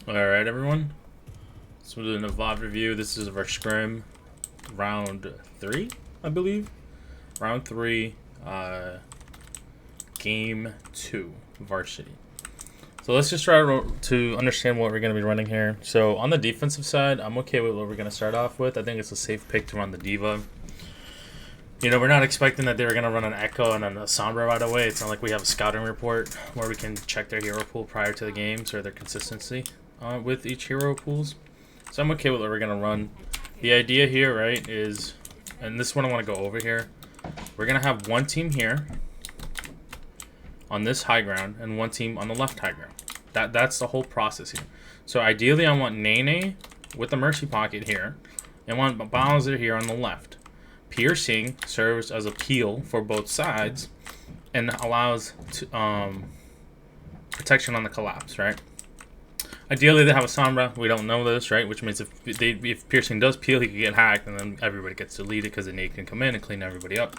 Alright, everyone. So we're doing a VOD review. This is our scrim round 3, I believe. Round 3, game 2, Varsity. So let's just try to understand what we're going to be running here. So on the defensive side, I'm okay with what we're going to start off with. I think it's a safe pick to run the Diva. You know, we're not expecting that they were going to run an Echo and then a Sombra right away. It's not like we have a scouting report where we can check their hero pool prior to the games or their consistency with each hero pools. So I'm okay with what we're going to run. The idea here, right, is, and this is what I want to go over here. We're going to have one team here on this high ground and one team on the left high ground. That's the whole process here. So ideally, I want Nene with the Mercy Pocket here and want Bowser here on the left. Piercing serves as a peel for both sides and allows protection on the collapse, right? Ideally, they have a Sombra. We don't know this, right? Which means if Piercing does peel, he can get hacked, and then everybody gets deleted because the nade can come in and clean everybody up.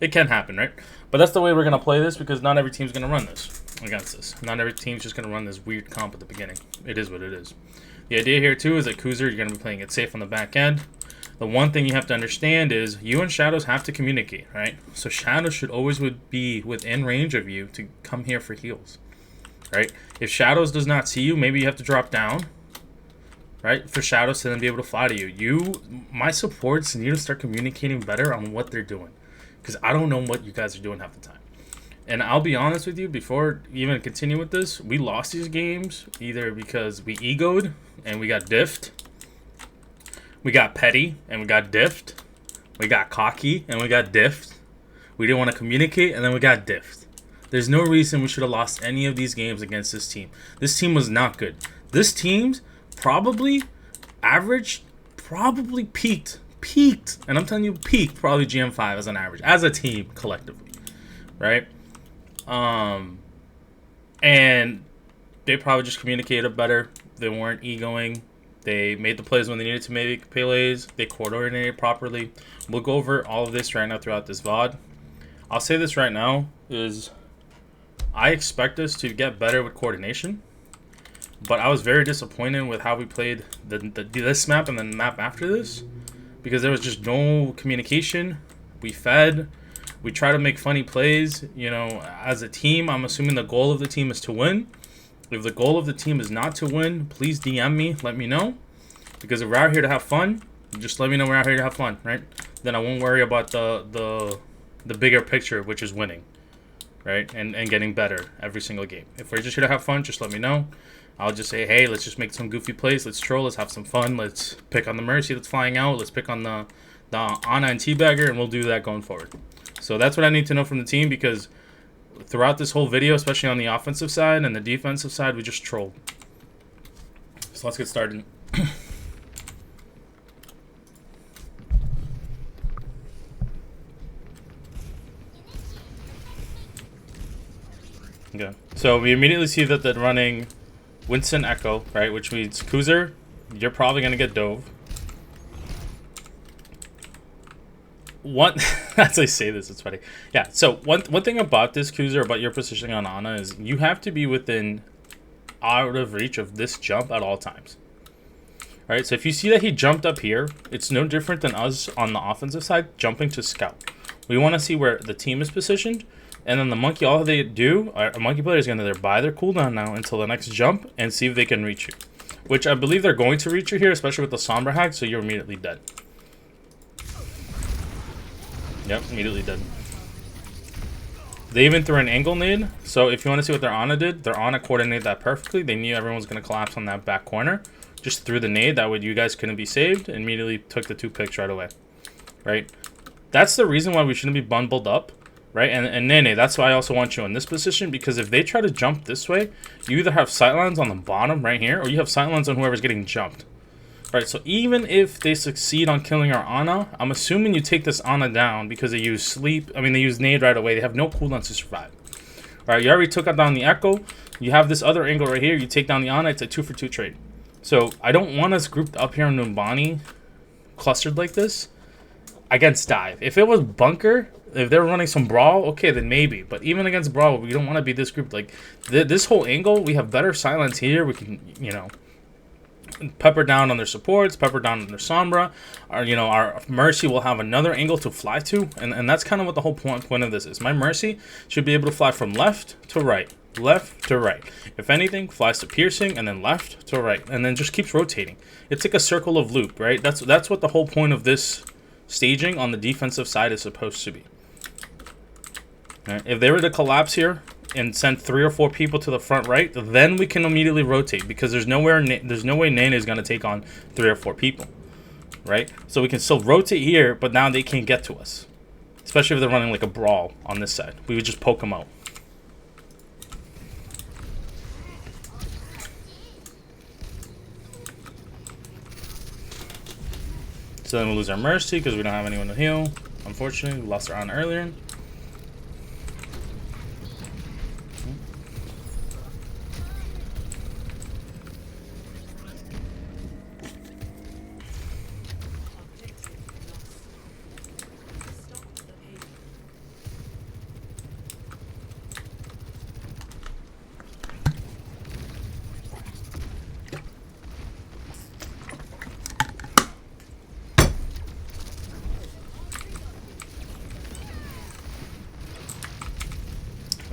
It can happen, right? But that's the way we're going to play this because not every team's going to run this against this. Not every team's just going to run this weird comp at the beginning. It is what it is. The idea here, too, is that Kuzer, you're going to be playing it safe on the back end. The one thing you have to understand is you and Shadows have to communicate, right? So Shadows should always be within range of you to come here for heals, right? If Shadows does not see you, maybe you have to drop down, right? For Shadows to then be able to fly to you. My supports need to start communicating better on what they're doing because I don't know what you guys are doing half the time. And I'll be honest with you, before even continue with this, we lost these games either because we egoed and we got diffed. We got petty, and we got diffed. We got cocky, and we got diffed. We didn't want to communicate, and then we got diffed. There's no reason we should have lost any of these games against this team. This team was not good. This team's probably average, probably peaked, and I'm telling you peaked probably GM5 as an average, as a team collectively, right? And they probably just communicated better. They weren't egoing. They made the plays when they needed to make plays. They coordinated properly. We'll go over all of this right now throughout this VOD. I'll say this right now is I expect us to get better with coordination. But I was very disappointed with how we played this map and then the map after this. Because there was just no communication. We fed. We tried to make funny plays. You know, as a team, I'm assuming the goal of the team is to win. If the goal of the team is not to win, please DM me. Let me know. Because if we're out here to have fun, just let me know we're out here to have fun, right? Then I won't worry about the bigger picture, which is winning, right? And getting better every single game. If we're just here to have fun, just let me know. I'll just say, hey, let's just make some goofy plays. Let's troll. Let's have some fun. Let's pick on the Mercy that's flying out. Let's pick on the Ana and Teabagger, and we'll do that going forward. So that's what I need to know from the team because throughout this whole video, especially on the offensive side and the defensive side, we just trolled. So let's get started. Okay, so we immediately see that they're running Winston Echo, right? Which means Kuzer, you're probably going to get dove. As I say this, it's funny. Yeah, so one thing about this, Kuzer, about your positioning on Ana is you have to be within out of reach of this jump at all times. All right, so if you see that he jumped up here, it's no different than us on the offensive side jumping to scout. We want to see where the team is positioned, and then the monkey, all they do, a monkey player is going to either buy their cooldown now until the next jump and see if they can reach you. Which I believe they're going to reach you here, especially with the Sombra hack, so you're immediately dead. Yep, immediately dead. They even threw an angle nade, so if you want to see what their Ana did, their Ana coordinated that perfectly. They knew everyone was going to collapse on that back corner. Just threw the nade, that way you guys couldn't be saved, and immediately took the 2 picks right away. Right? That's the reason why we shouldn't be bundled up, right? And Nene, that's why I also want you in this position, because if they try to jump this way, you either have sightlines on the bottom right here, or you have sightlines on whoever's getting jumped. Right, so even if they succeed on killing our Ana, I'm assuming you take this Ana down because they use sleep. I mean, they use nade right away. They have no cooldowns to survive. All right, you already took down the Echo. You have this other angle right here. You take down the Ana. It's a 2-for-2 trade. So I don't want us grouped up here in Numbani, clustered like this, against dive. If it was bunker, if they're running some brawl, okay, then maybe. But even against brawl, we don't want to be this grouped. Like this whole angle, we have better silence here. We can, you know, pepper down on their supports, pepper down on their Sombra. Our Mercy will have another angle to fly to, and that's kind of what the whole point of this is. My Mercy should be able to fly from left to right, left to right. If anything, flies to piercing, and then left to right, and then just keeps rotating. It's like a circle of loop, right? That's what the whole point of this staging on the defensive side is supposed to be. Right? If they were to collapse here and send 3 or 4 people to the front right, then we can immediately rotate, because there's no way Nene is going to take on 3 or 4 people, right? So we can still rotate here, but now they can't get to us, especially if they're running like a brawl on this side. We would just poke them out. So then we'll lose our Mercy because we don't have anyone to heal. Unfortunately, we lost our Ana earlier.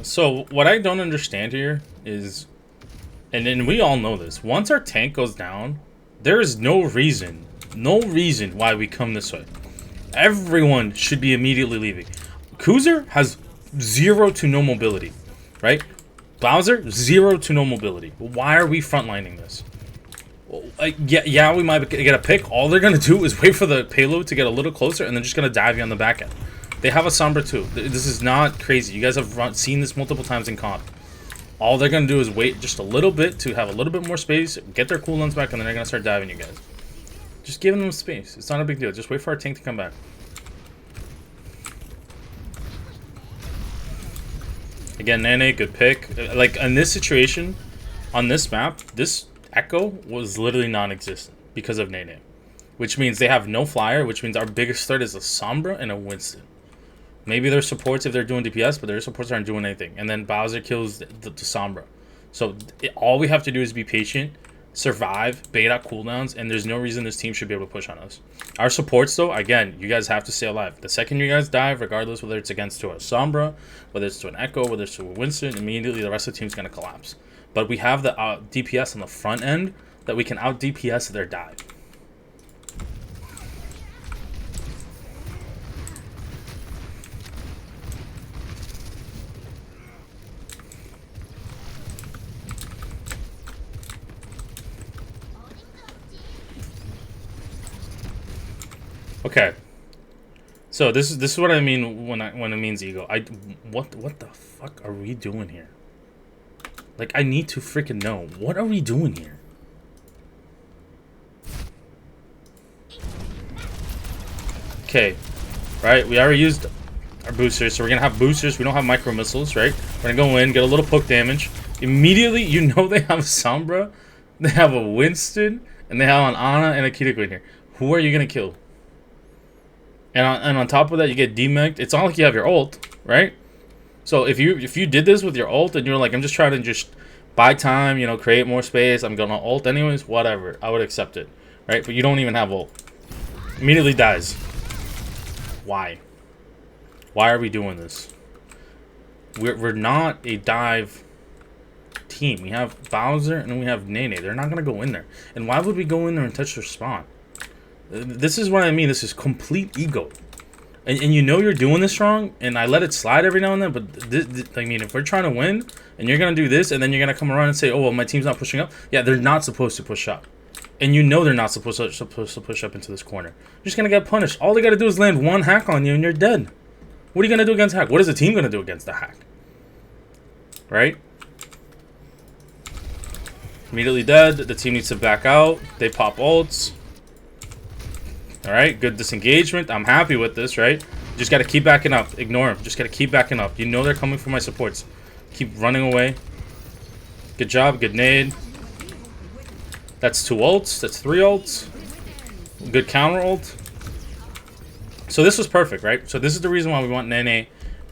So what I don't understand here is, and we all know this, once our tank goes down, there is no reason why we come this way. Everyone should be immediately leaving. Kuzer has 0 to no mobility, right? Bowser, 0 to no mobility. Why are we frontlining this? Yeah, we might get a pick. All they're going to do is wait for the payload to get a little closer, and then just going to dive you on the back end. They have a Sombra too. This is not crazy. You guys have seen this multiple times in comp. All they're going to do is wait just a little bit to have a little bit more space, get their cooldowns back, and then they're going to start diving you guys. Just giving them space. It's not a big deal. Just wait for our tank to come back. Again, Nene, good pick. Like, in this situation, on this map, this Echo was literally non-existent because of Nene. Which means they have no flyer, which means our biggest threat is a Sombra and a Winston. Maybe their supports if they're doing DPS, but their supports aren't doing anything. And then Bowser kills the Sombra. So all we have to do is be patient, survive, bait out cooldowns, and there's no reason this team should be able to push on us. Our supports, though, again, you guys have to stay alive. The second you guys dive, regardless whether it's against to a Sombra, whether it's to an Echo, whether it's to a Winston, immediately the rest of the team's going to collapse. But we have the DPS on the front end that we can out DPS their dive. Okay, so this is what I mean when it means ego. What the fuck are we doing here? Like, I need to freaking know, what are we doing here? Okay, right. We already used our boosters, so we're gonna have boosters. We don't have micro missiles, right? We're gonna go in, get a little poke damage. Immediately, you know they have a Sombra, they have a Winston, and they have an Ana and a Kiriko in here. Who are you gonna kill? And on top of that, you get demec'd. It's not like you have your ult, right? So if you did this with your ult and you're like, I'm just trying to just buy time, you know, create more space, I'm gonna ult anyways, whatever, I would accept it, right? But you don't even have ult. Immediately dies. Why? Why are we doing this? We're not a dive team. We have Bowser and we have Nene. They're not gonna go in there. And why would we go in there and touch their spawn? This is what I mean. This is complete ego. And you know you're doing this wrong, and I let it slide every now and then, but I mean, if we're trying to win, and you're going to do this, and then you're going to come around and say, oh, well, my team's not pushing up. Yeah, they're not supposed to push up. And you know they're not supposed to push up into this corner. You're just going to get punished. All they got to do is land one hack on you, and you're dead. What are you going to do against hack? What is the team going to do against the hack? Right? Immediately dead. The team needs to back out. They pop ults. Alright, good disengagement. I'm happy with this, right? Just gotta keep backing up. Ignore them. Just gotta keep backing up. You know they're coming for my supports. Keep running away. Good job. Good nade. That's 2 ults. That's 3 ults. Good counter ult. So this was perfect, right? So this is the reason why we want Nene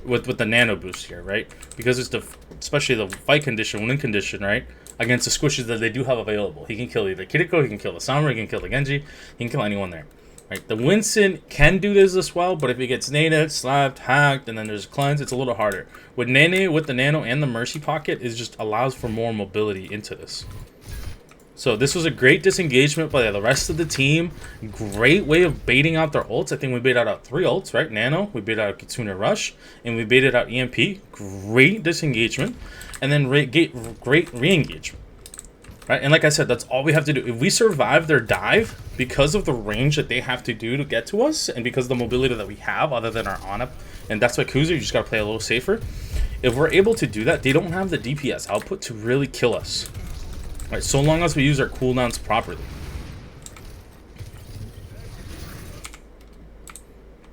with the nano boost here, right? Because it's especially the fight condition, win condition, right? against the squishes that they do have available. He can kill either Kiriko, he can kill the Sombra, he can kill the Genji, he can kill anyone there. Right? The Winston can do this as well, but if he gets naded, slapped, hacked, and then there's cleanse, it's a little harder. With Nene, with the Nano and the Mercy Pocket, it just allows for more mobility into this. So this was a great disengagement by the rest of the team. Great way of baiting out their ults. I think we baited out 3 ults, right? Nano, we baited out Kitsune Rush, and we baited out EMP. Great disengagement. And then great re-engagement. Right? And like I said, that's all we have to do. If we survive their dive, because of the range that they have to do to get to us, and because of the mobility that we have other than our on-up, and that's why Kuzer, you just got to play a little safer. If we're able to do that, they don't have the DPS output to really kill us. Right? So long as we use our cooldowns properly.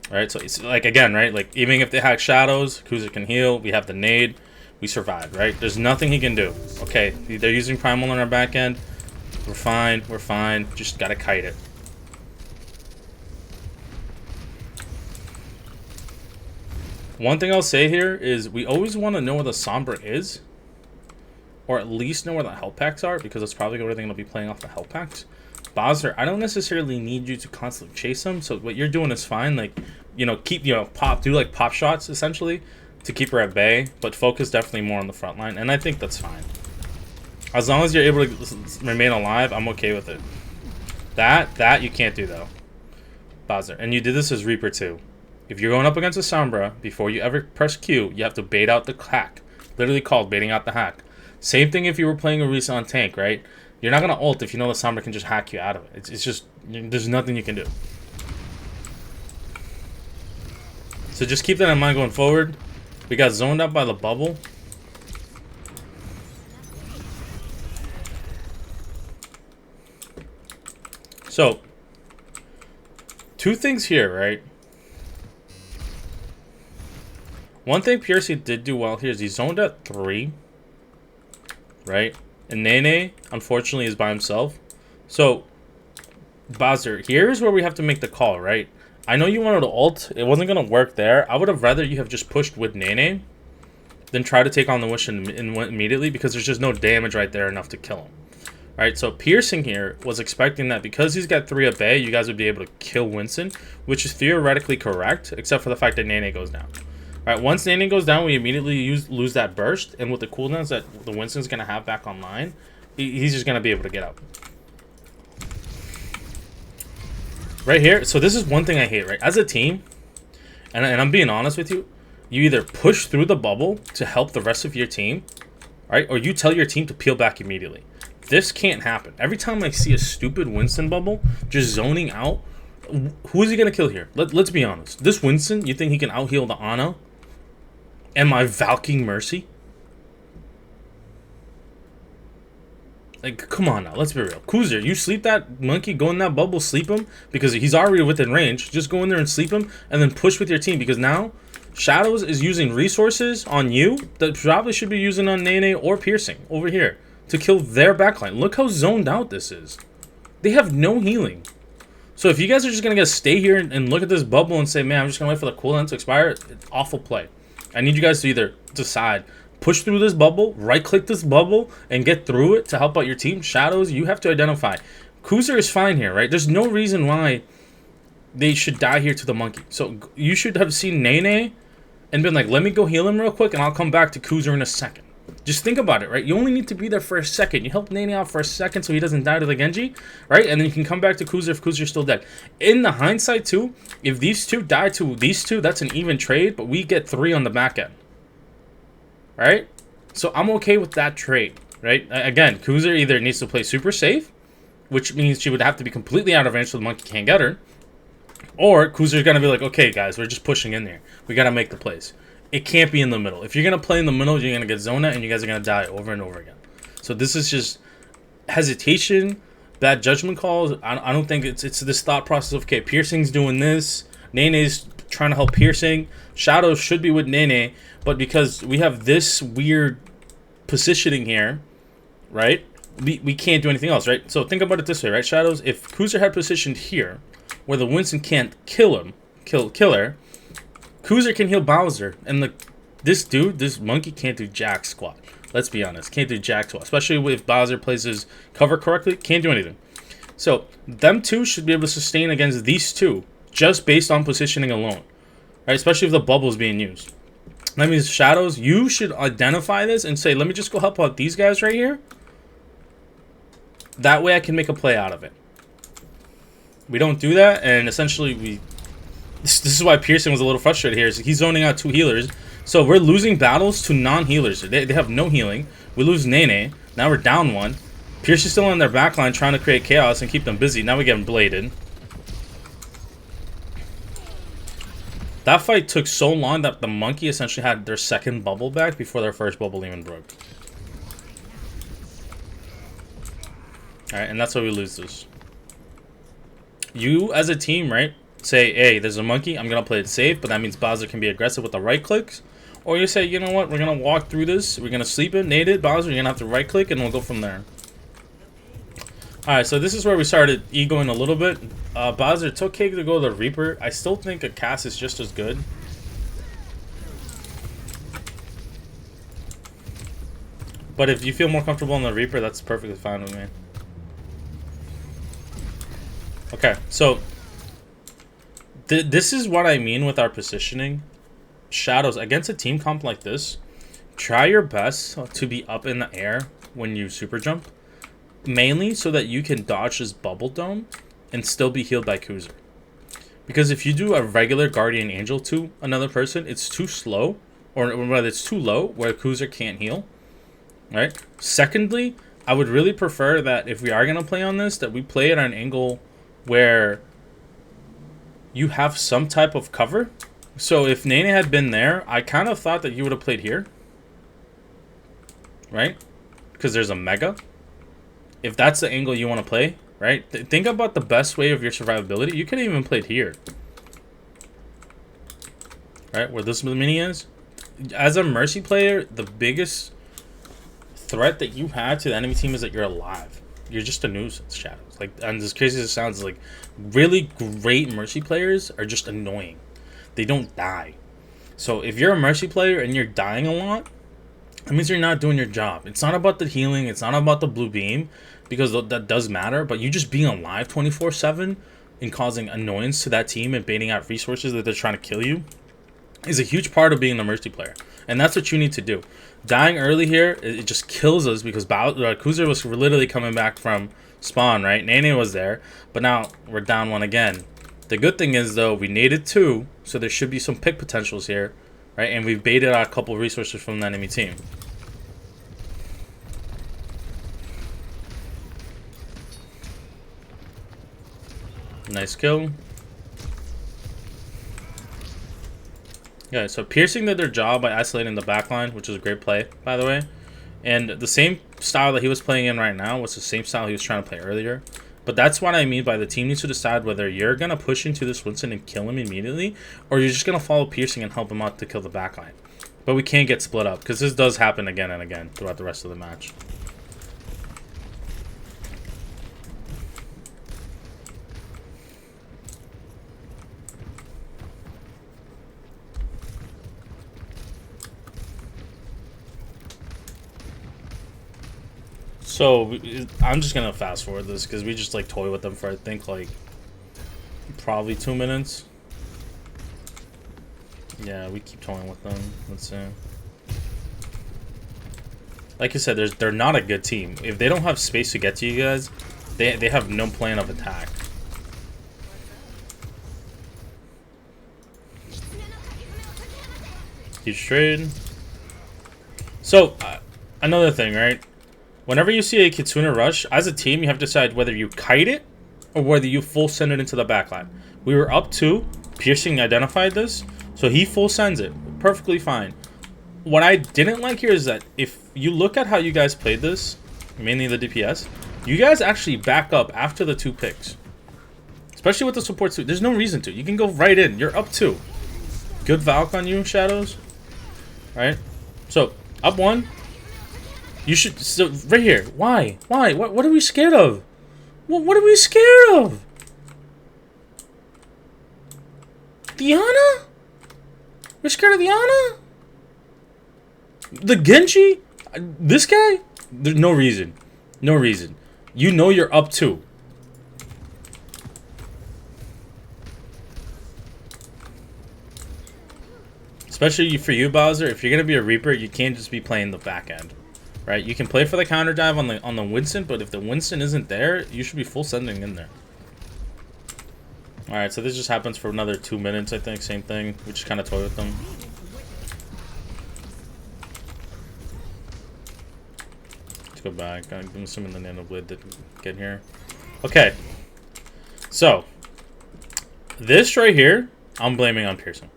Alright, so it's like, again, right? Like, even if they hack shadows, Kuzer can heal. We have the nade. We survived, right? There's nothing he can do. Okay, they're using Primal on our back end. We're fine. We're fine. Just gotta kite it. One thing I'll say here is we always want to know where the Sombra is. Or at least know where the health packs are, because that's probably where they're going to be playing off the health packs. Bowser, I don't necessarily need you to constantly chase them. So what you're doing is fine. Like, you know, keep, you know, do like pop shots, essentially, to keep her at bay, but focus definitely more on the front line, and I think that's fine. As long as you're able to remain alive, I'm okay with it. That you can't do, though. Bowser, and you did this as Reaper, too. If you're going up against a Sombra, before you ever press Q, you have to bait out the hack. Literally called baiting out the hack. Same thing if you were playing a Orisa on tank, right? You're not going to ult if you know the Sombra can just hack you out of it. It's just, there's nothing you can do. So just keep that in mind going forward. We got zoned out by the bubble. So, 2 things here, right? One thing Piercy did do well here is he zoned at 3. Right? And Nene, unfortunately, is by himself. So, Bowser, here's where we have to make the call, right? I know you wanted to ult. It wasn't going to work there. I would have rather you have just pushed with Nene than try to take on the Wish immediately, because there's just no damage right there enough to kill him. Right? So, Piercing here was expecting that because he's got 3 at bay, you guys would be able to kill Winston, which is theoretically correct, except for the fact that Nene goes down. Alright, once Nene goes down, we immediately lose that burst, and with the cooldowns that the Winston's going to have back online, he's just going to be able to get out. Right here, so this is one thing I hate, right? As a team, and I'm being honest with you, you either push through the bubble to help the rest of your team, right? Or you tell your team to peel back immediately. This can't happen. Every time I see a stupid Winston bubble just zoning out, who is he going to kill here? Let's be honest. This Winston, you think he can out-heal the Ana? And my Valking Mercy? Like, come on now, let's be real. Kuzer, you sleep that monkey, go in that bubble, sleep him, because he's already within range. Just go in there and sleep him, and then push with your team, because now Shadows is using resources on you that probably should be using on Nene or Piercing over here to kill their backline. Look how zoned out this is. They have no healing. So if you guys are just going to stay here and look at this bubble and say, man, I'm just going to wait for the cooldown to expire, it's awful play. I need you guys to either decide, push through this bubble, right-click this bubble, and get through it to help out your team. Shadows, you have to identify. Kuzer is fine here, right? There's no reason why they should die here to the monkey. So you should have seen Nene and been like, let me go heal him real quick, and I'll come back to Kuzer in a second. Just think about it, right? You only need to be there for a second. You help Nene out for a second so he doesn't die to the Genji, right? And then you can come back to Kuzer if Kuzer's still dead. In the hindsight, too, if these two die to these two, that's an even trade, but we get 3 on the back end. Right? So I'm okay with that trade, right? Again, Kuzer either needs to play super safe, which means she would have to be completely out of range so the monkey can't get her, or Kuzer's going to be like, okay, guys, we're just pushing in there. We got to make the plays. It can't be in the middle. If you're going to play in the middle, you're going to get Zona, and you guys are going to die over and over again. So this is just hesitation, bad judgment calls. I don't think it's this thought process of, okay, Piercing's doing this, Nene's trying to help Piercing, Shadow should be with Nene, but because we have this weird positioning here, right, we can't do anything else, right? So think about it this way, right, Shadows? If Kuzer had positioned here, where the Winston can't kill her, Kuzer can heal Bowser, and this monkey can't do jack squat. Let's be honest. Can't do jack to, especially if Bowser plays his cover correctly. Can't do anything. So them two should be able to sustain against these two just based on positioning alone, right? Especially if the bubble is being used. That means Shadows, you should identify this and say, let me just go help out these guys right here. That way I can make a play out of it. We don't do that, and essentially this is why Pearson was a little frustrated here. Is he's zoning out 2 healers. So we're losing battles to non-healers. They have no healing. We lose Nene. Now we're down 1. Pearson's still on their backline trying to create chaos and keep them busy. Now we get them bladed. That fight took so long that the monkey essentially had their second bubble back before their first bubble even broke. Alright, and that's why we lose this. You, as a team, right, say, hey, there's a monkey, I'm going to play it safe, but that means Bowser can be aggressive with the right clicks. Or you say, you know what, we're going to walk through this, we're going to sleep it, nade it, Bowser, you're going to have to right click, and we'll go from there. Alright, so this is where we started egoing a little bit. Bowser took Cake to go to the Reaper. I still think a Cass is just as good. But if you feel more comfortable in the Reaper, that's perfectly fine with me. Okay, so this is what I mean with our positioning. Shadows, against a team comp like this, try your best to be up in the air when you super jump. Mainly so that you can dodge this bubble dome and still be healed by Kuzer. Because if you do a regular Guardian Angel to another person, it's too slow, or whether it's too low where Kuzer can't heal. Right? Secondly, I would really prefer that if we are going to play on this, that we play it at an angle where you have some type of cover. So if Nene had been there, I kind of thought that you would have played here. Right? Because there's a Mega. If that's the angle you want to play, right? Think about the best way of your survivability. You could have even played here. Right? Where this mini is. As a Mercy player, the biggest threat that you have to the enemy team is that you're alive. You're just a nuisance, Shadows. Like, and as crazy as it sounds, like, really great Mercy players are just annoying. They don't die. So if you're a Mercy player and you're dying a lot, that means you're not doing your job. It's not about the healing. It's not about the blue beam, because that does matter. But you just being alive 24/7 and causing annoyance to that team and baiting out resources that they're trying to kill you is a huge part of being a Mercy player. And that's what you need to do. Dying early here, it just kills us because Kuzer was literally coming back from spawn, right? Nene was there, but now we're down 1 again. The good thing is, though, we naded 2, so there should be some pick potentials here. Right, and we've baited out a couple resources from the enemy team. Nice kill. Yeah, so Piercing did their job by isolating the backline, which is a great play, by the way. And the same style that he was playing in right now was the same style he was trying to play earlier. But that's what I mean by the team needs to decide whether you're going to push into this Winston and kill him immediately, or you're just going to follow Piercing and help him out to kill the backline. But we can't get split up, because this does happen again and again throughout the rest of the match. So I'm just gonna fast forward this because we just like toy with them for I think like probably 2 minutes. Yeah, we keep toying with them. Let's see. Like I said, they're not a good team. If they don't have space to get to you guys, they have no plan of attack. Huge trade. So another thing, right? Whenever you see a Kitsune rush, as a team, you have to decide whether you kite it or whether you full send it into the backline. We were up 2. Piercing identified this, so he full sends it. Perfectly fine. What I didn't like here is that if you look at how you guys played this, mainly the DPS, you guys actually back up after the 2 picks. Especially with the support suit. There's no reason to. You can go right in. You're up 2. Good Valk on you, Shadows. Right? So, up 1. You should, so right here. Why? Why? What are we scared of? What are we scared of? Diana? We're scared of Diana? The Genji? This guy, there's no reason. No reason. You know you're up 2. Especially for you, Bowser. If you're gonna be a Reaper, you can't just be playing the back end, right? You can play for the counter dive on the Winston, but if the Winston isn't there, you should be full sending in there. All right, so this just happens for another 2 minutes, I think. Same thing. We just kind of toy with them. Let's go back. I'm assuming the Nano Blade didn't get here. Okay. So this right here, I'm blaming on piercing.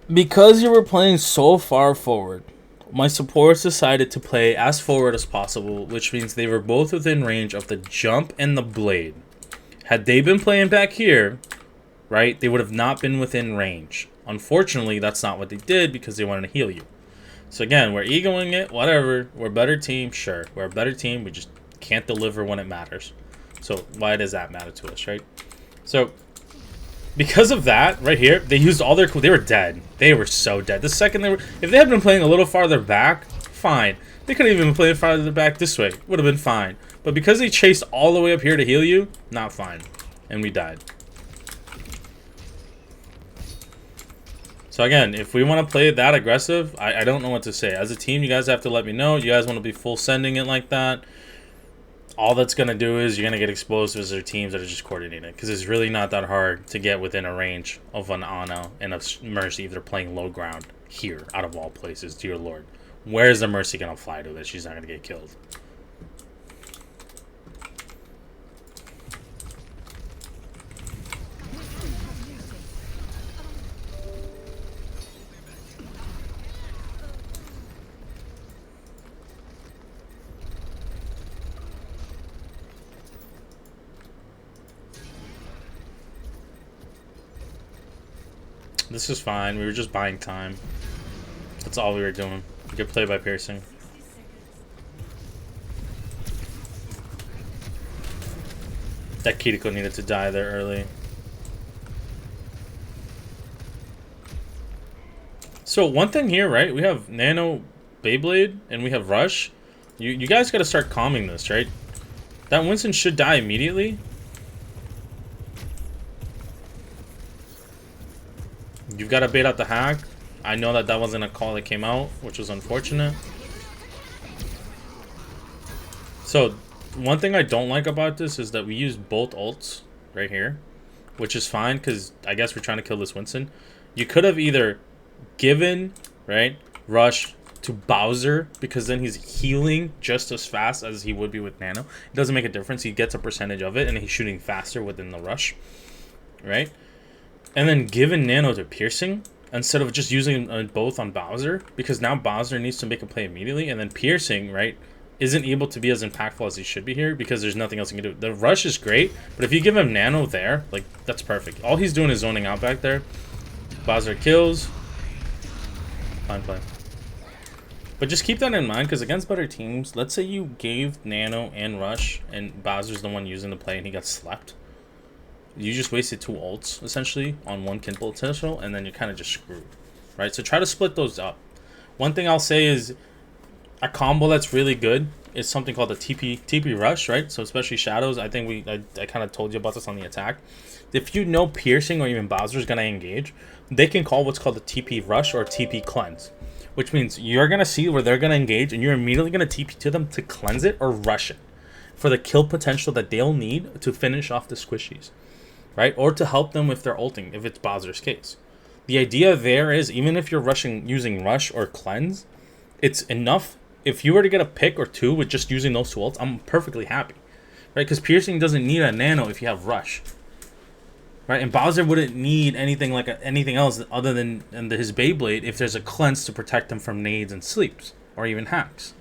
Because you were playing so far forward, my supports decided to play as forward as possible, which means they were both within range of the jump and the blade. Had they been playing back here, right, they would have not been within range. Unfortunately, that's not what they did because they wanted to heal you. So again, we're egoing it, whatever. We're a better team, sure. We're a better team, we just can't deliver when it matters. So why does that matter to us, right? So because of that, right here, they used all their... They were dead. They were so dead. The second they were... If they had been playing a little farther back, fine. They could have even been playing farther back this way. Would have been fine. But because they chased all the way up here to heal you, not fine. And we died. So again, if we want to play that aggressive, I don't know what to say. As a team, you guys have to let me know. You guys want to be full sending it like that. All that's going to do is you're going to get exposed as their teams that are just coordinated. Because it's really not that hard to get within a range of an Ana and a Mercy if they're playing low ground here, out of all places, dear Lord. Where's the Mercy going to fly to that she's not going to get killed? This is fine. We were just buying time. That's all we were doing. We could play by piercing. That Kiriko needed to die there early. So one thing here, right? We have Nano Beyblade and we have Rush. You guys got to start calming this, right? That Winston should die immediately. You've got to bait out the hack. I know that that wasn't a call that came out, which was unfortunate. So, one thing I don't like about this is that we use both ults right here, which is fine because I guess we're trying to kill this Winston. You could have either given, right, Rush to Bowser because then he's healing just as fast as he would be with Nano. It doesn't make a difference. He gets a percentage of it and he's shooting faster within the Rush, right? And then given Nano to piercing instead of just using both on Bowser, because now Bowser needs to make a play immediately, and then piercing, right, isn't able to be as impactful as he should be here because there's nothing else he can do. The Rush is great, but if you give him Nano there, like, that's perfect. All he's doing is zoning out back there. Bowser kills. Fine play. But just keep that in mind, because against better teams, let's say you gave Nano and Rush, and Bowser's the one using the play, and he got slept. You just wasted 2 ults, essentially, on 1 kin potential, and then you're kind of just screwed, right? So try to split those up. One thing I'll say is a combo that's really good is something called the TP Rush, right? So especially Shadows, I think I kind of told you about this on the attack. If you know Piercing or even Bowser is going to engage, they can call what's called the TP Rush or TP Cleanse, which means you're going to see where they're going to engage, and you're immediately going to TP to them to cleanse it or rush it for the kill potential that they'll need to finish off the squishies. Right? Or to help them with their ulting, if it's Bowser's case. The idea there is, even if you're using Rush or Cleanse, it's enough. If you were to get a pick or 2 with just using those 2 ults, I'm perfectly happy. Right? Because Piercing doesn't need a Nano if you have Rush. Right? And Bowser wouldn't need anything like anything else other than his Beyblade if there's a Cleanse to protect him from nades and sleeps. Or even hacks.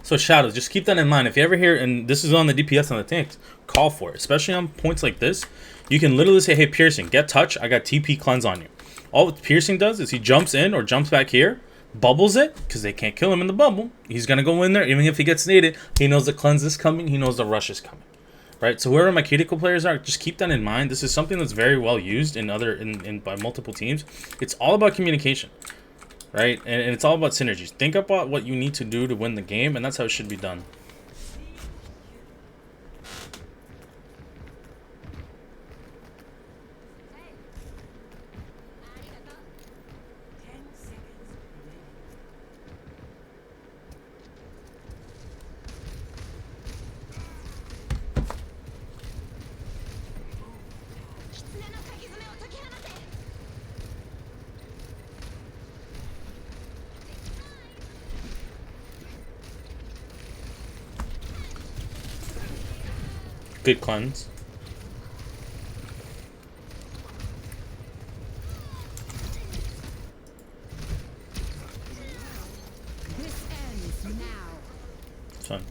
So Shadows, just keep that in mind. If you ever hear, and this is on the DPS on the tanks, call for it. Especially on points like this, you can literally say, hey, Piercing, get touch, I got TP Cleanse on you. All what Piercing does is he jumps in or jumps back here, bubbles it, because they can't kill him in the bubble. He's going to go in there, even if he gets naded, he knows the Cleanse is coming, he knows the Rush is coming. Right? So whoever my critical players are, just keep that in mind. This is something that's very well used by multiple teams. It's all about communication. right? And it's all about synergies. Think about what you need to do to win the game, and that's how it should be done. Good cleanse. Fun.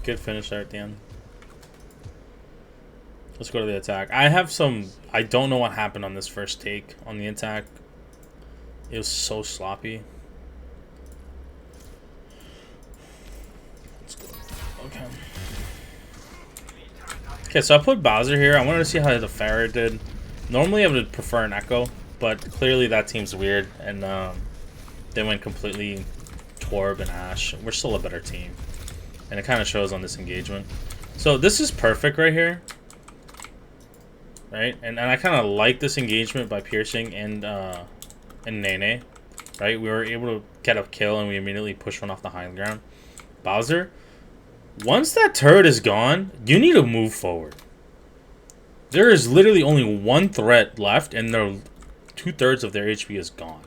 Good finish there at the end. Let's go to the attack. I have some... I don't know what happened on this first take on the attack. It was so sloppy. Let's go. Okay. Okay, so I put Bowser here. I wanted to see how the Pharah did. Normally I would prefer an Echo, but clearly that team's weird, and they went completely Torb and Ashe. We're still a better team, and it kind of shows on this engagement. So this is perfect right here, right? And I kind of like this engagement by Piercing and Nene, right? We were able to get a kill, and we immediately pushed one off the high ground. Bowser, once that turret is gone, you need to move forward. There is literally only one threat left, and they're 2/3 of their HP is gone.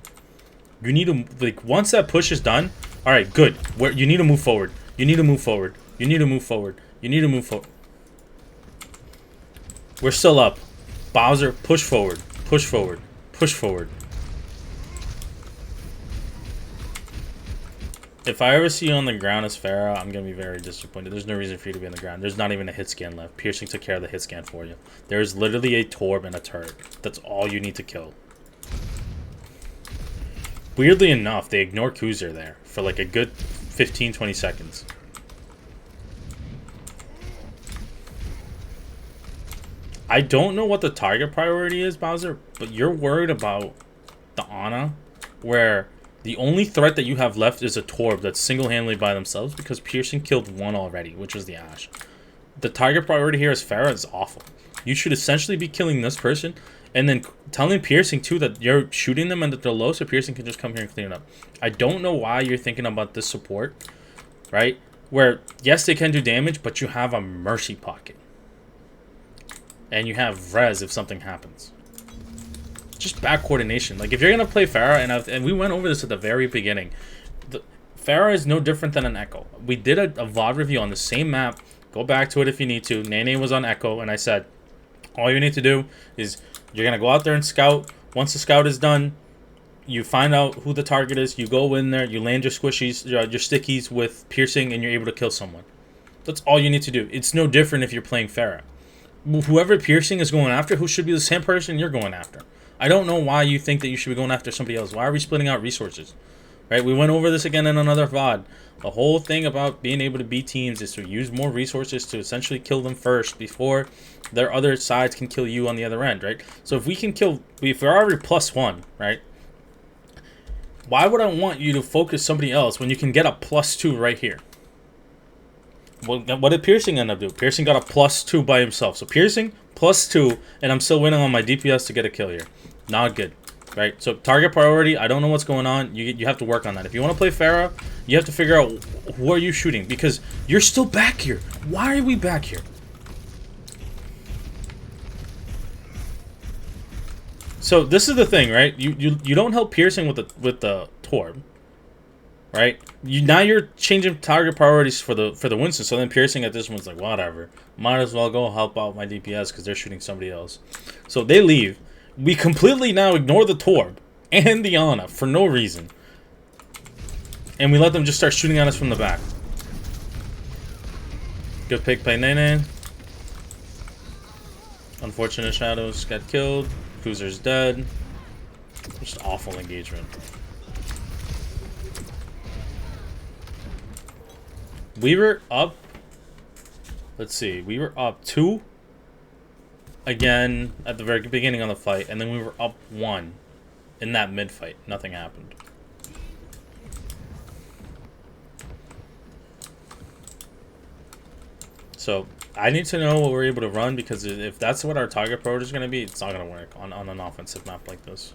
You need to, like, once that push is done, all right, good. Where you need to move forward. You need to move forward. You need to move forward. You need to move forward. We're still up. Bowser, push forward. Push forward. Push forward. If I ever see you on the ground as Pharah, I'm going to be very disappointed. There's no reason for you to be on the ground. There's not even a hit scan left. Piercing took care of the hit scan for you. There's literally a Torb and a turret. That's all you need to kill. Weirdly enough, they ignore Kuzer there for like a good 15-20 seconds. I don't know what the target priority is, Bowser, but you're worried about the Ana, where the only threat that you have left is a Torb that's single-handedly by themselves, because Piercing killed one already, which was the Ashe. The target priority here is Pharah is awful. You should essentially be killing this person, and then telling Piercing, too, that you're shooting them and that they're low, so Piercing can just come here and clean it up. I don't know why you're thinking about this support, right? Where, yes, they can do damage, but you have a Mercy Pocket. And you have Res if something happens. Just bad coordination. Like, if you're going to play Pharah, and we went over this at the very beginning, Pharah is no different than an Echo. We did a VOD review on the same map. Go back to it if you need to. Nene was on Echo, and I said, all you need to do is you're going to go out there and scout. Once the scout is done, you find out who the target is. You go in there, you land your squishies, your stickies with Piercing, and you're able to kill someone. That's all you need to do. It's no different if you're playing Pharah. Whoever Piercing is going after, who should be the same person you're going after. I don't know why you think that you should be going after somebody else. Why are we splitting out resources? Right? We went over this again in another VOD. The whole thing about being able to beat teams is to use more resources to essentially kill them first before their other sides can kill you on the other end, right? So if we can kill, if we're already +1, right? Why would I want you to focus somebody else when you can get a +2 right here? Well, what did Piercing end up doing? Piercing got a +2 by himself. So Piercing, +2, and I'm still winning on my DPS to get a kill here. Not good, right? So target priority, I don't know what's going on. You have to work on that. If you want to play Pharah, you have to figure out who are you shooting, because you're still back here. Why are we back here? So this is the thing, right? You don't help Piercing with the Torb, right? Now you're changing target priorities for the Winston. So then Piercing at this one's like, whatever. Might as well go help out my DPS because they're shooting somebody else. So they leave. We completely now ignore the Torb and the Ana for no reason. And we let them just start shooting at us from the back. Good pick by Nene. Unfortunate Shadows got killed. Kuzer's dead. Just awful engagement. We were up. Let's see. We were up 2 again at the very beginning of the fight, and then we were up 1 in that mid fight. Nothing happened. So I need to know what we're able to run, because if that's what our target approach is going to be, it's not going to work on an offensive map like this.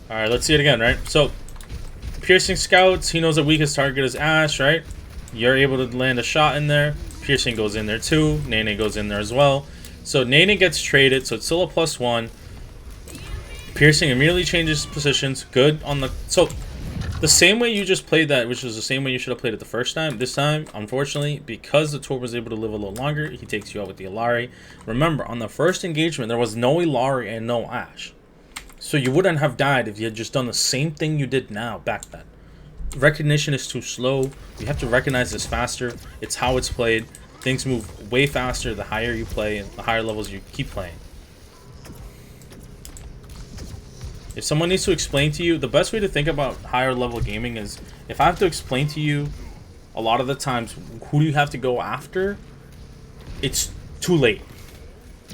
Alright, let's see it again, right? So, Piercing scouts, he knows the weakest target is Ashe, right? You're able to land a shot in there. Piercing goes in there too. Nene goes in there as well. So, Nene gets traded, so it's still a +1. Piercing immediately changes positions. Good on the... So, the same way you just played that, which was the same way you should have played it the first time, this time, unfortunately, because the Torb was able to live a little longer, he takes you out with the Illari. Remember, on the first engagement, there was no Illari and no Ashe. So you wouldn't have died if you had just done the same thing you did now back then. Recognition is too slow. You have to recognize this faster. It's how it's played. Things move way faster the higher you play and the higher levels you keep playing. If someone needs to explain to you, the best way to think about higher level gaming is, if I have to explain to you a lot of the times who you have to go after, it's too late.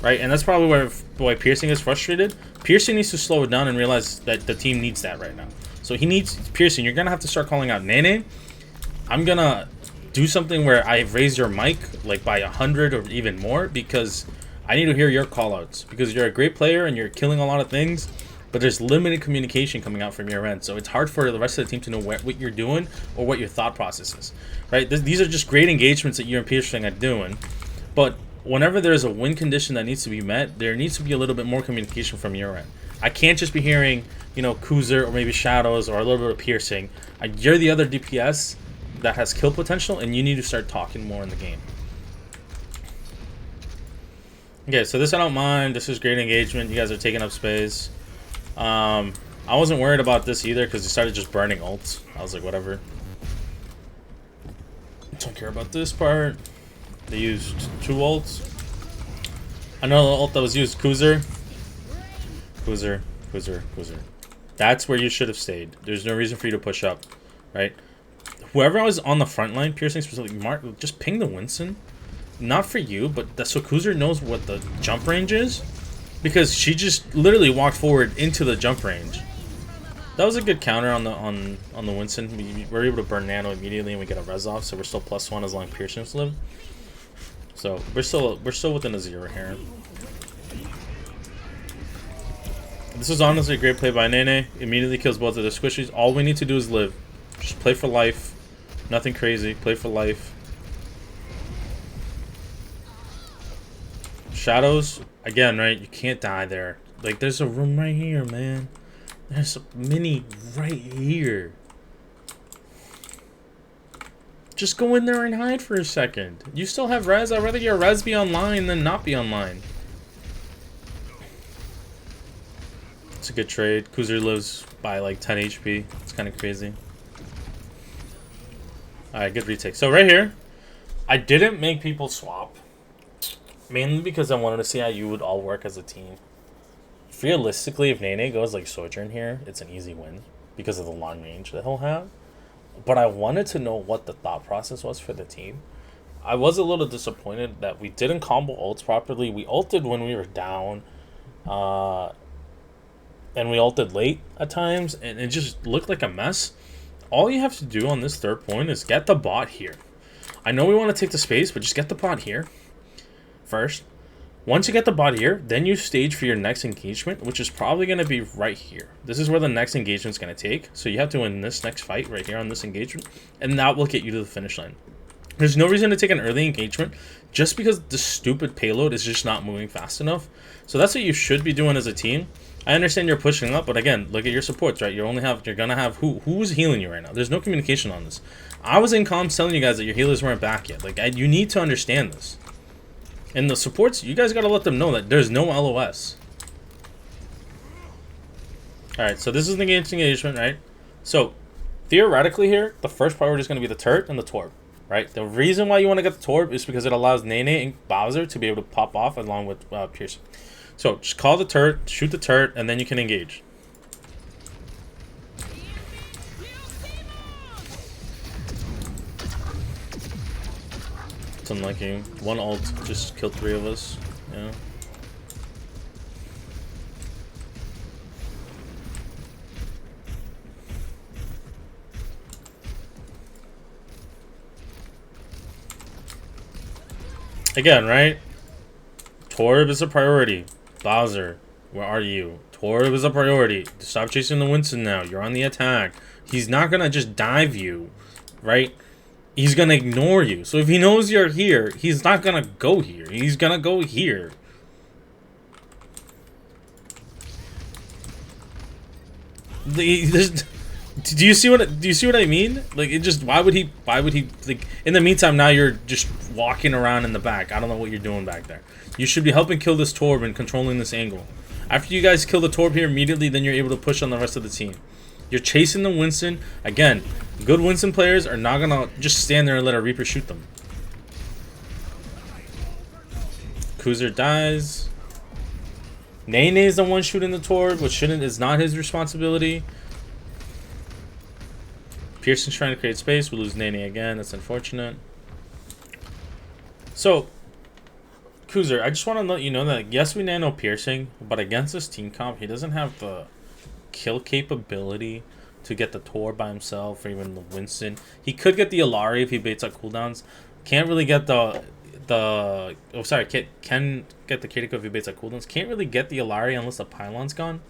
Right? And that's probably why Piercing is frustrated. Piercing needs to slow it down and realize that the team needs that right now. So he needs... Piercing, you're going to have to start calling out Nene. I'm going to do something where I raise your mic like by 100 or even more, because I need to hear your callouts. Because you're a great player and you're killing a lot of things, but there's limited communication coming out from your end. So it's hard for the rest of the team to know what you're doing or what your thought process is. Right? These are just great engagements that you and Piercing are doing. But whenever there's a win condition that needs to be met, there needs to be a little bit more communication from your end. I can't just be hearing, you know, Kuzer or maybe Shadows or a little bit of Piercing. You're the other DPS that has kill potential, and you need to start talking more in the game. Okay, so this I don't mind. This is great engagement. You guys are taking up space. I wasn't worried about this either, because he started just burning ults. I was like, whatever. Don't care about this part. They used 2 ults. I know the ult that was used, Kuzer. Kuzer. That's where you should have stayed. There's no reason for you to push up, right? Whoever was on the front line, Piercing specifically, Mark, just ping the Winston. Not for you, but so Kuzer knows what the jump range is, because she just literally walked forward into the jump range. That was a good counter on the Winston. We were able to burn Nano immediately, and we get a res off, so we're still +1 as long as Piercing's live. So we're still within a 0 here. This is honestly a great play by Nene. Immediately kills both of the squishies. All we need to do is live. Just play for life. Nothing crazy. Play for life. Shadows, again, right? You can't die there. Like, there's a room right here, man. There's a mini right here. Just go in there and hide for a second. You still have res. I'd rather your res be online than not be online. It's a good trade. Kuzer lives by like 10 HP. It's kind of crazy. Alright, good retake. So right here, I didn't make people swap. Mainly because I wanted to see how you would all work as a team. Realistically, if Nene goes like Sojourn here, it's an easy win because of the long range that he'll have. But I wanted to know what the thought process was for the team. I was a little disappointed that we didn't combo ults properly. We ulted when we were down. And we ulted late at times. And it just looked like a mess. All you have to do on this third point is get the bot here. I know we want to take the space, but just get the bot here first. Once you get the bot here, then you stage for your next engagement, which is probably going to be right here. This is where the next engagement is going to take. So you have to win this next fight right here on this engagement, and that will get you to the finish line. There's no reason to take an early engagement just because the stupid payload is just not moving fast enough. So that's what you should be doing as a team. I understand you're pushing up, but again, look at your supports, right? You're gonna have who's healing you right now. There's no communication on this. I was in comms telling you guys that your healers weren't back yet. Like, you need to understand this. And the supports, you guys gotta let them know that there's no LOS. Alright, so this is the engagement, right? So, theoretically here, the first priority is gonna be the turret and the Torb, right? The reason why you want to get the Torb is because it allows Nene and Bowser to be able to pop off along with Pierce. So, just call the turret, shoot the turret, and then you can engage. It's unlucky. One ult just killed 3 of us. Yeah. Again, right? Torb is a priority. Bowser, where are you? Torb is a priority. Stop chasing the Winston now. You're on the attack. He's not gonna just dive you, right? He's gonna ignore you. So if he knows you're here, he's not gonna go here. He's gonna go here. Do you see what I mean? Like, it just, why would he like, in the meantime, now you're just walking around in the back. I don't know what you're doing back there. You should be helping kill this Torb and controlling this angle. After you guys kill the Torb here immediately, then you're able to push on the rest of the team. You're chasing the Winston. Again, good Winston players are not gonna just stand there and let a Reaper shoot them. Kuzer dies. Nene is the one shooting the Torb, which is not his responsibility. Pearson's trying to create space. We lose Nene again. That's unfortunate. So, Kuzer, I just want to let you know that, yes, we nano Piercing, but against this team comp, he doesn't have the kill capability to get the Torb by himself or even the Winston. He could get the Alari if he baits out cooldowns. Can't really get can get the Kiriko if he baits out cooldowns. Can't really get the Alari unless the pylon's gone.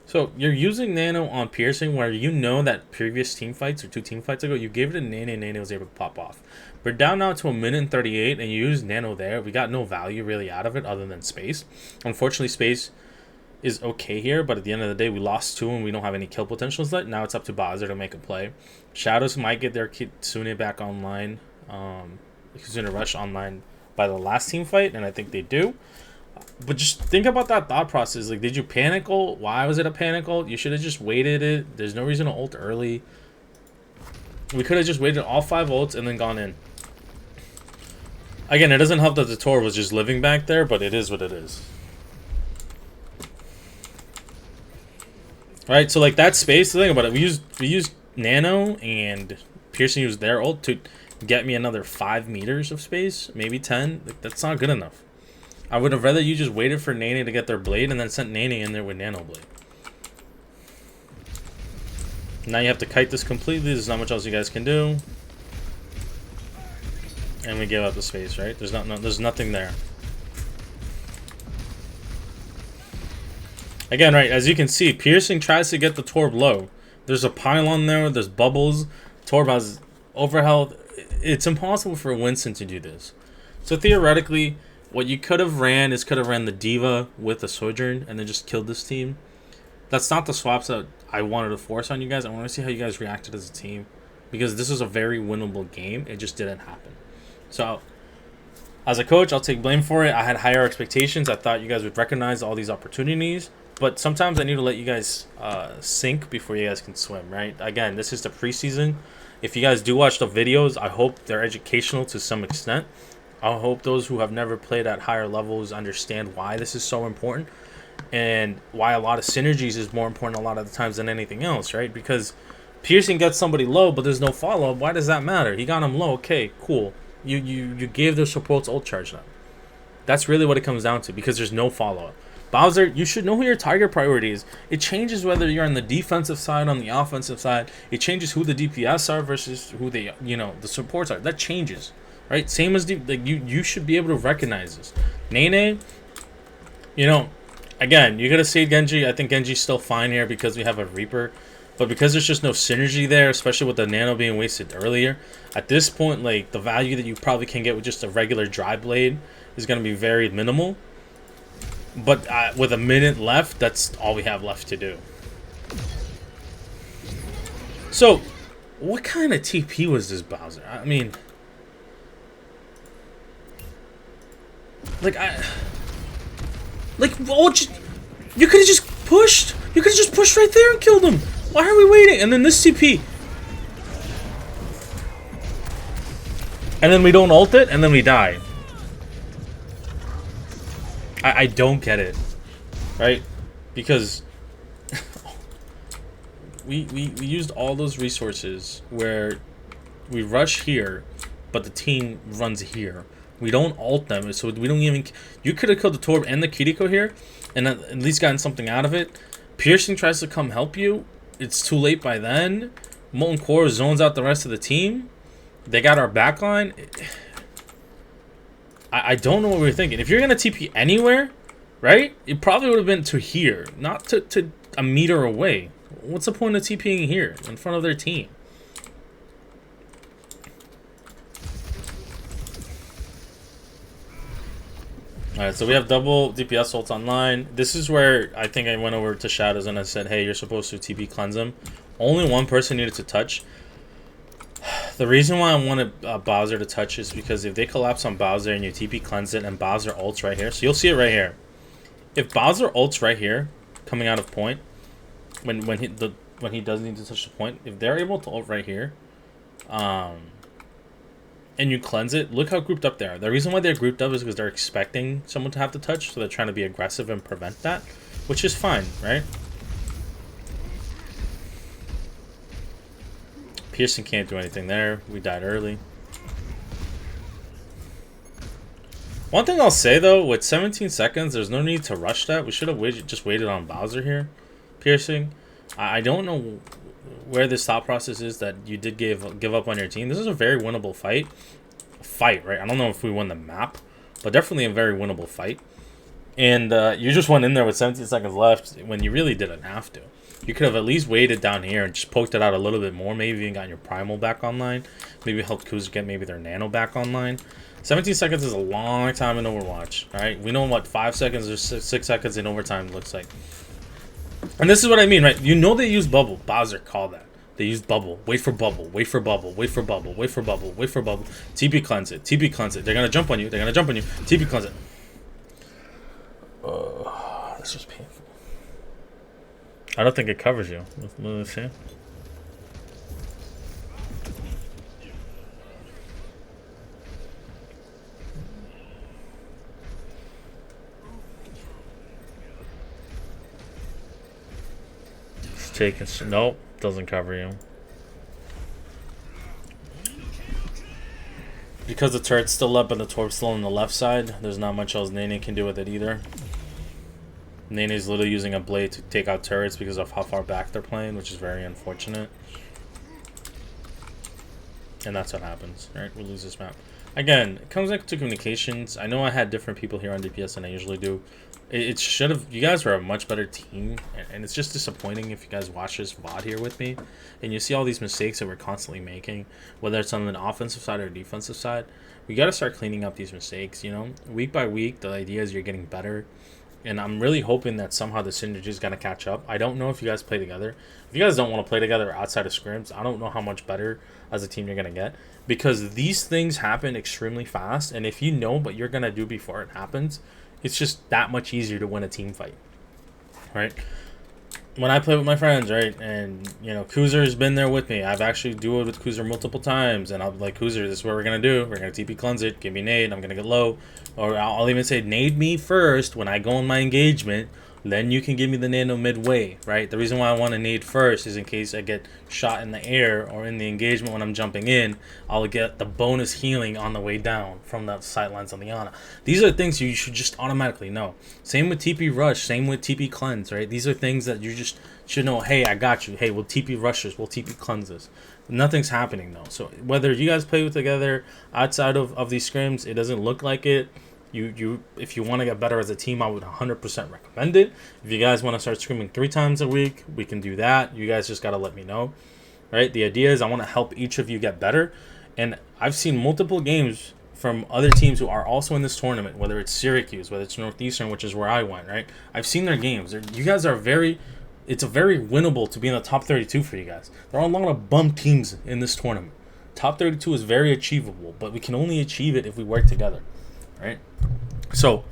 So you're using Nano on Piercing, where you know that previous team fights or 2 team fights ago, you gave it to Nene and Nene was able to pop off. We're down now to 1:38, and you use Nano there. We got no value really out of it other than space. Unfortunately, space is okay here, but at the end of the day, we lost 2 and we don't have any kill potentials left. Now it's up to Bowser to make a play. Shadows might get their Kitsune back online. Kitsune Rush online by the last team fight, and I think they do. But just think about that thought process. Like, did you panic ult? Why was it a panic ult? You should have just waited it. There's no reason to ult early. We could have just waited all 5 ults and then gone in. Again, it doesn't help that the Torb was just living back there, but it is what it is. Alright, so like that space, think about it. We used Nano and Piercing used their ult to get me another 5 meters of space, maybe 10. Like, that's not good enough. I would have rather you just waited for Nene to get their blade and then sent Nene in there with Nano Blade. Now you have to kite this completely. There's not much else you guys can do. And we give up the space, right? There's nothing there. Again, right, as you can see, Piercing tries to get the Torb low. There's a pylon there, there's bubbles. Torb has overhealth. It's impossible for Winston to do this. So theoretically, what you could have ran the Diva with the Sojourn and then just killed this team. That's not the swaps that I wanted to force on you guys. I want to see how you guys reacted as a team, because this was a very winnable game. It just didn't happen. So, as a coach, I'll take blame for it. I had higher expectations. I thought you guys would recognize all these opportunities. But sometimes I need to let you guys sink before you guys can swim, right? Again, this is the preseason. If you guys do watch the videos, I hope they're educational to some extent. I hope those who have never played at higher levels understand why this is so important and why a lot of synergies is more important a lot of the times than anything else, right? Because Piercing gets somebody low, but there's no follow-up. Why does that matter? He got him low. Okay, cool. You gave their supports ult charge now. That's really what it comes down to, because there's no follow-up. Bowser, you should know who your target priority is. It changes whether you're on the defensive side, on the offensive side. It changes who the DPS are versus who they, the supports are. That changes, right? Same as you should be able to recognize this. Nene, again, you gotta say Genji. I think Genji's still fine here because we have a Reaper. But because there's just no synergy there, especially with the Nano being wasted earlier, at this point, like, the value that you probably can get with just a regular dry blade is going to be very minimal. But with a minute left, that's all we have left to do. So, what kind of TP was this, Bowser? I mean, you could have just pushed. You could have just pushed right there and killed him. Why are we waiting? And then this TP. And then we don't ult it, and then we die. I don't get it. Right? Because we used all those resources where we rush here, but the team runs here. We don't ult them, so we don't even... You could have killed the Torb and the Kiriko here, and at least gotten something out of it. Piercing tries to come help you. It's too late by then. Molten Core zones out the rest of the team. They got our backline. I don't know what we were thinking. If you're gonna TP anywhere, right? It probably would have been to here, not to a meter away. What's the point of TPing here in front of their team? Alright, so we have double DPS ults online. This is where I think I went over to Shadows and I said, hey, you're supposed to TP cleanse them. Only one person needed to touch. The reason why I wanted Bowser to touch is because if they collapse on Bowser and you TP cleanse it and Bowser ults right here, so you'll see it right here. If Bowser ults right here, coming out of point, when he does need to touch the point, if they're able to ult right here, and you cleanse it, look how grouped up they are. The reason why they're grouped up is because they're expecting someone to have to touch, so they're trying to be aggressive and prevent that, which is fine, right? Pearson can't do anything there. We died early. One thing I'll say, though, with 17 seconds, there's no need to rush that. We should have just waited on Bowser here. Piercing. I don't know where this thought process is that you did give up on your team. This is a very winnable fight. Right? I don't know if we won the map, but definitely a very winnable fight. And you just went in there with 17 seconds left when you really didn't have to. You could have at least waited down here and just poked it out a little bit more. Maybe even got your Primal back online. Maybe helped Kuz get maybe their Nano back online. 17 seconds is a long time in Overwatch. Alright, we know what 5 seconds or 6 seconds in overtime looks like. And this is what I mean, right? You know they use bubble. Bowser called that. They used bubble. Wait for bubble. Wait for bubble. Wait for bubble. Wait for bubble. Wait for bubble. TP cleanse it. TP cleanse it. They're gonna jump on you. They're gonna jump on you. TP cleanse it. This was painful. I don't think it covers you. Let's see. It's taking. Nope, doesn't cover you. Because the turret's still up and the torp's still on the left side, there's not much else Nene can do with it either. Nene's literally using a blade to take out turrets because of how far back they're playing, which is very unfortunate. And that's what happens, right? We lose this map. Again, it comes back to communications. I know I had different people here on DPS than I usually do. It should have... You guys were a much better team, and it's just disappointing if you guys watch this VOD here with me, and you see all these mistakes that we're constantly making, whether it's on an offensive side or defensive side. We got to start cleaning up these mistakes, you know? Week by week, the idea is you're getting better, and I'm really hoping that somehow the synergy is going to catch up. I don't know if you guys play together. If you guys don't want to play together outside of scrims, I don't know how much better as a team you're going to get, because these things happen extremely fast, and if you know what you're going to do before it happens, it's just that much easier to win a team fight, right? When I play with my friends, right, and, you know, Kuzer been there with me. I've actually duoed with Kuzer multiple times, and I'll be like, Kuzer, this is what we're going to do. We're going to TP cleanse it, give me nade, I'm going to get low. Or I'll even say, nade me first when I go in my engagement, then you can give me the nano midway, right? The reason why I want to nade first is in case I get shot in the air or in the engagement when I'm jumping in, I'll get the bonus healing on the way down from the sidelines on the Ana. These are things you should just automatically know. Same with TP rush, same with TP cleanse, right? These are things that you just should know. Hey, I got you. Hey, we'll TP rushes, we'll TP cleanses. Nothing's happening though. So whether you guys play with together outside of these scrims, it doesn't look like it. If you want to get better as a team, I would 100% recommend it. If you guys want to start screaming 3 times a week, we can do that. You guys just got to let me know, right? The idea is I want to help each of you get better. And I've seen multiple games from other teams who are also in this tournament, whether it's Syracuse, whether it's Northeastern, which is where I went, right? I've seen their games. You guys are it's a very winnable to be in the top 32 for you guys. There are a lot of bum teams in this tournament. Top 32 is very achievable, but we can only achieve it if we work together. Right, so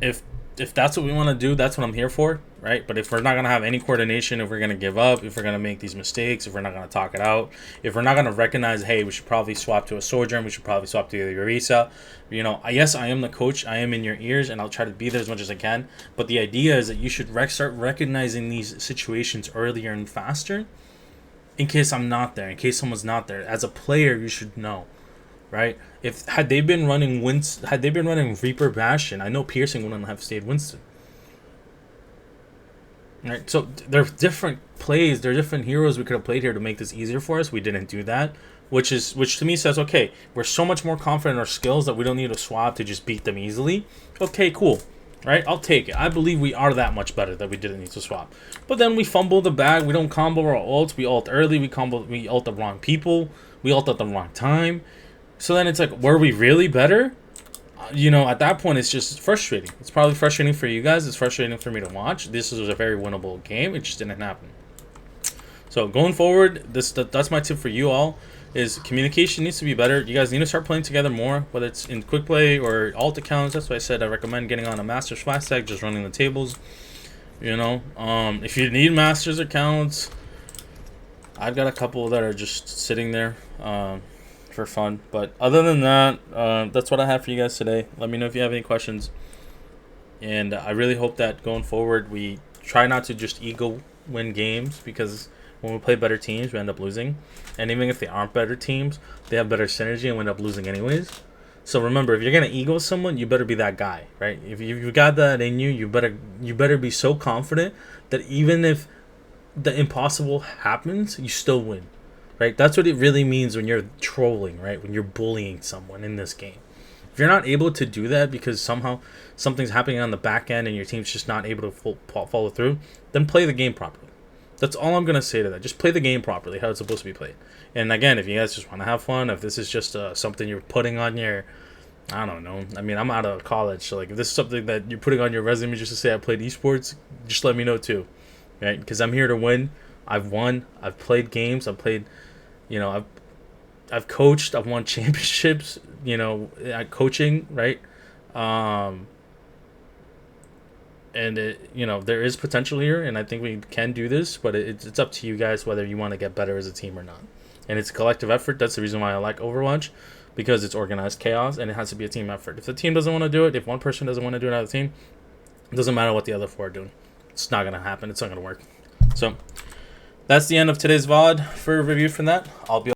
if that's what we want to do, that's what I'm here for, right? But if we're not gonna have any coordination, if we're gonna give up, if we're gonna make these mistakes, if we're not gonna talk it out, if we're not gonna recognize, hey, we should probably swap to a Sojourn, we should probably swap to a Eureka. You know, yes, I am the coach, I am in your ears, and I'll try to be there as much as I can. But the idea is that you should start recognizing these situations earlier and faster, in case I'm not there, in case someone's not there. As a player, you should know. Right? Had they been running Reaper Bastion, I know Piercing wouldn't have stayed Winston. Right, so there are different plays, there are different heroes we could have played here to make this easier for us. We didn't do that, which to me says, okay, we're so much more confident in our skills that we don't need to swap to just beat them easily. Okay, cool, right? I'll take it. I believe we are that much better that we didn't need to swap. But then we fumble the bag. We don't combo our ults. We ult early. We ult the wrong people. We ult at the wrong time. So then it's like, were we really better? At that point, it's just frustrating. It's probably frustrating for you guys. It's frustrating for me to watch. This was a very winnable game. It just didn't happen. So going forward, that's my tip for you all, is communication needs to be better. You guys need to start playing together more, whether it's in quick play or alt accounts. That's why I said I recommend getting on a Masters flash deck, just running the tables. If you need Masters accounts, I've got a couple that are just sitting there. For fun. But other than that, that's what I have for you guys today. Let me know if you have any questions. And I really hope that going forward, we try not to just ego win games, because when we play better teams, we end up losing. And even if they aren't better teams, they have better synergy and we end up losing anyways. So remember, if you're going to ego someone, you better be that guy, right? If you got that in you, you better be so confident that even if the impossible happens, you still win. Right? That's what it really means when you're trolling, right? When you're bullying someone in this game. If you're not able to do that because somehow something's happening on the back end and your team's just not able to follow through, then play the game properly. That's all I'm going to say to that. Just play the game properly, how it's supposed to be played. And again, if you guys just want to have fun, if this is just something you're putting on your, I don't know. I mean, I'm out of college, so like if this is something that you're putting on your resume just to say I played esports, just let me know too, right? Because I'm here to win. I've won. I've played games. I've coached. I've won championships. At coaching, right? And there is potential here, and I think we can do this. But it's up to you guys whether you want to get better as a team or not. And it's a collective effort. That's the reason why I like Overwatch, because it's organized chaos and it has to be a team effort. If the team doesn't want to do it, if one person doesn't want to do it out of the team, it doesn't matter what the other four are doing. It's not gonna happen. It's not gonna work. So that's the end of today's VOD for a review from that. I'll be